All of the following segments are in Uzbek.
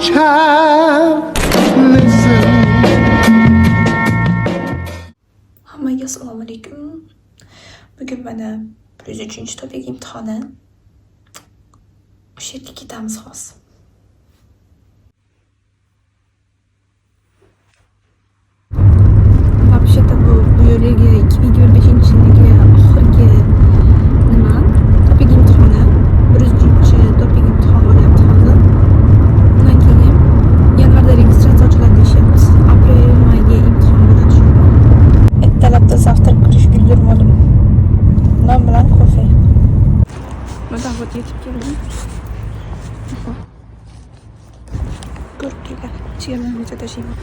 child, listen. Hammaga assalomu alaykum. Bugun mana 103-topik imtihoni. O'sha yerga ketamiz hozir. Вообще-то bu yilgi 2025-yilgi oxirgi topik imtihoni. 103-topik imtihon bo'lyapti hozir. Undan keyin yanvarda registratsiya ochiladi deyishyapti. Aprel, mayga imtihon bo'ladi. Ertalabda zavtrak qilish ulgurmadim. Non bilan kofe. Mana bu yetib keldim. Ko'rib turgan. Chegirmamgacha tashiyman.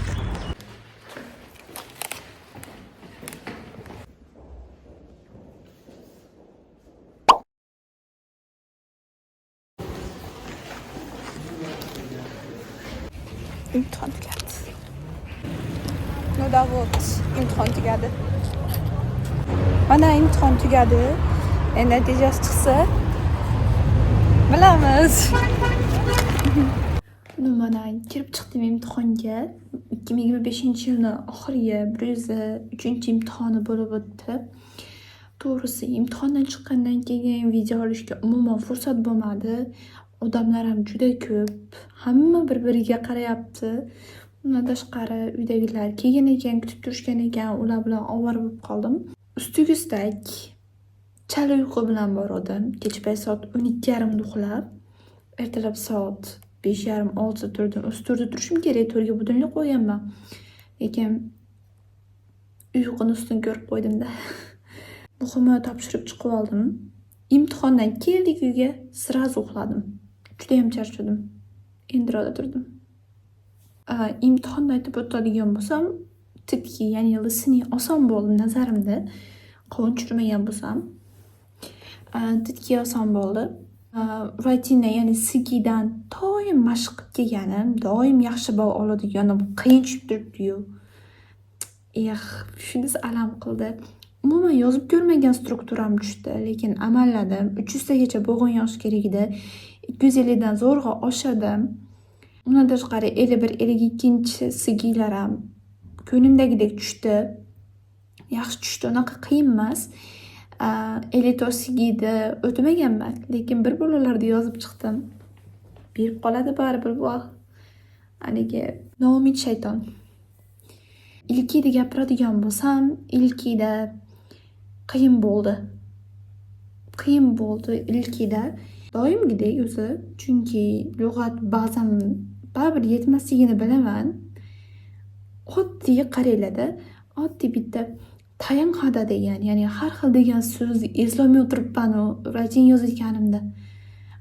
İmtihan tugadi. Nodavot imtihon tugadi. Mana imtihon tugadi. Natijasi chiqsa bilamiz. Mana kirib chiqdim imtihonga. 2025-yilning oxirgi 103-imtihoni bo'lib o'tdi. To'g'risi imtihondan chiqqandan keyin video olishga umuman fursat bo'lmadi. Odamlar ham juda ko'p. Hamma bir-biriga qarayapti. Undan tashqari uydagilar kelgan ekan, kutib turishgan ekan, ular bilan ovora bo'lib qoldim. Ustiga ustak chala uyqu bilan bordim. Kechpay soat 12:30 da uxlab, ertalab soat 5:30-6 turdim. Usturda turishim kerak, to'rga budilni qo'yganman. Lekin uyquni ustun ko'rib qo'ydim-da. Muhimi topshirib chiqib oldim. Imtihondan keldik uyga, sirazu uxladim. Juda ham charchadim. Introda turdim. Imtihonni aytib o'tadigan bo'lsam, titki, ya'ni listening oson bo'ldi nazarimda. Qovun tushirmagan bo'lsam, titki oson bo'ldi. Writingda, ya'ni sigidan doim mashq qilib kelganim, doim yaxshi ball oladiganim qiyin tushib turibdi-yu. Shunisi alam qildi. Umuman yozib ko'rmagan strukturam tushdi, lekin amalladim. 300 tagacha bo'g'in yozish kerak edi. 250 dan zo'rg'a oshirdim. Undan tashqari 51-52 sigilar ham ko'nglimdagidek tushdi. Yaxshi tushdi, unaqa qiyin emas. 54 sigida o'tmaganman, lekin bir bolalarda yozib chiqdim. Berib qoladi baribir bu. Haligi noumid shayton. Ilkida gapiradigan bo'lsam, ilkida qiyin bo'ldi. Qiyin bo'ldi ilkida. Doimgidek o'zi, chunki lug'at ba'zan baribir yetmasligini bilaman. Oddiy qaranglar-da, oddiy bitta tayin hada degan, ya'ni har xil degan so'zni eslolmay o'tiribman writing yozayotganimda.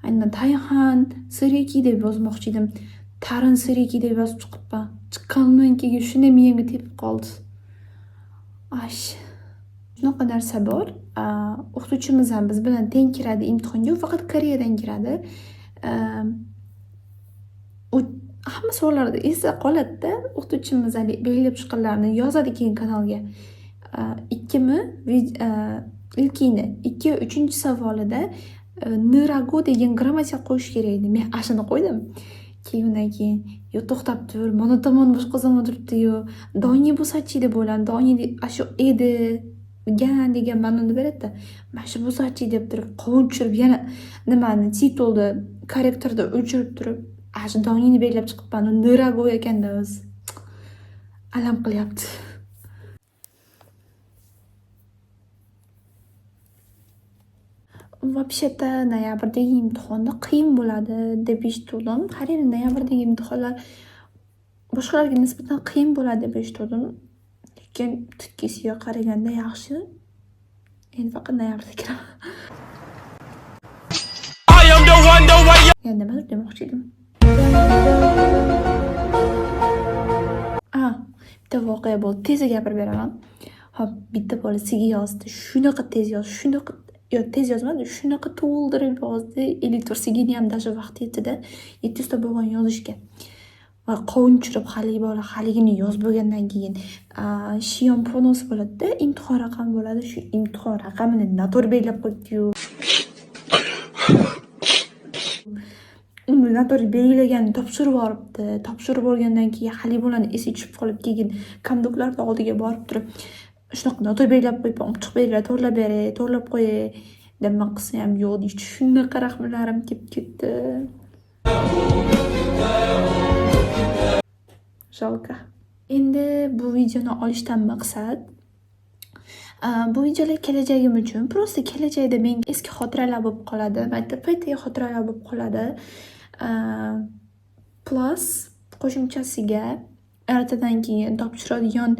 Aynan tayhan, siriki deb yozmoqchi edim. Tarin siriki deb yozib chiqibman. Chiqqandan keyin shuni miyamga tepib qoldi. Shunaqa narsa bor. O'qituvchimiz ham biz bilan teng kiradi imtihonga, faqat Koreyadan kiradi. Hamma savollarda esda qoladi-da, o'qituvchimiz belgilab chiqqanlarni yozadi keyin kanalga. Ilkini 2-3 savolida nirago degan grammatika qo'yish kerak edi. Men ashuni qo'ydim. Undan keyin to'xtab tur, mana tomon boshqa zamon turibdi-yu. Doni bo'sachi deb o'ylan, doni shu edi gan degan ma'noni beradi-da. Mana shu bo'sachi deb turib, qovun tushirib yana nimani titlni korrektorda o'chirib turib, shu donini belgilab chiqibman. Nirago ekanda o'zi. Alam qilyapti. Вообще-то noyabrdagi imtihonda qiyin bo'ladi deb eshitdim. Har yili noyabrdagi imtihonlar boshqalarga nisbatan qiyin bo'ladi deb eshitdim. Lekin tikkisiga qaraganda yaxshi. Endi faqat noyabrda kiraman. Nima demoqchi edim? Bitta voqea bo'ldi. Tez gapirib beraman. Bitta bola siga yozdi. Shunaqa tez yozdi, shunaqa tez yozmadi, shunaqa to'ldirib yozdi. 54 sigini ham даже vaqt yetdi-da. 700 ta bo'lgan yozishga. Va qovun tushirib bola haligini yozib bo'lgandan keyin shion pronos bo'ladi-da, imtihon raqami bo'ladi. Shu imtihon raqamini noto'g'ri belgilab qo'ydi-yu. uni noto'g'ri belgilaganini topshirib yuboribdi. Topshirib yuborgandan keyin haligi bolani esi tushib qolib, keyin komdoklarni oldiga borib turib, shunaqa noto'g'ri belgilab qo'yibman, ochiq belgilar to'g'irlab beray, to'g'irlab qo'yay deb man qilsam ham yo'q deyishdi. Shunaqa rahmlarim kelib ketdi. Жалко. Endi bu videoni olishdan maqsad bu videolar kelajagim uchun, prosta kelajakda menga eski xotiralar bo'lib qoladi, maktab paytidagi xotiralar bo'lib qoladi. Plus qo'shimchasiga ertadan keyin topshiradigan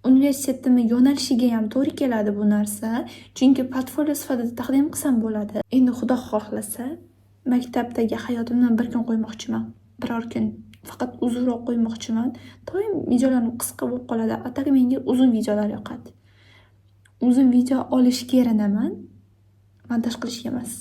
universitetni yo'nalishiga ham to'g'ri keladi bu narsa. Chunki portfolio sifatida taqdim qilsam bo'ladi. Endi Xudo xohlasa maktabdagi hayotimdan bir kun qo'ymoqchiman. Biror kun faqat uzunroq qo'ymoqchiman. Doim videolarim qisqa bo'lib qoladi. Atak menga uzun videolar yoqadi. Uzun video olishga erinaman, montaj qilishga emas.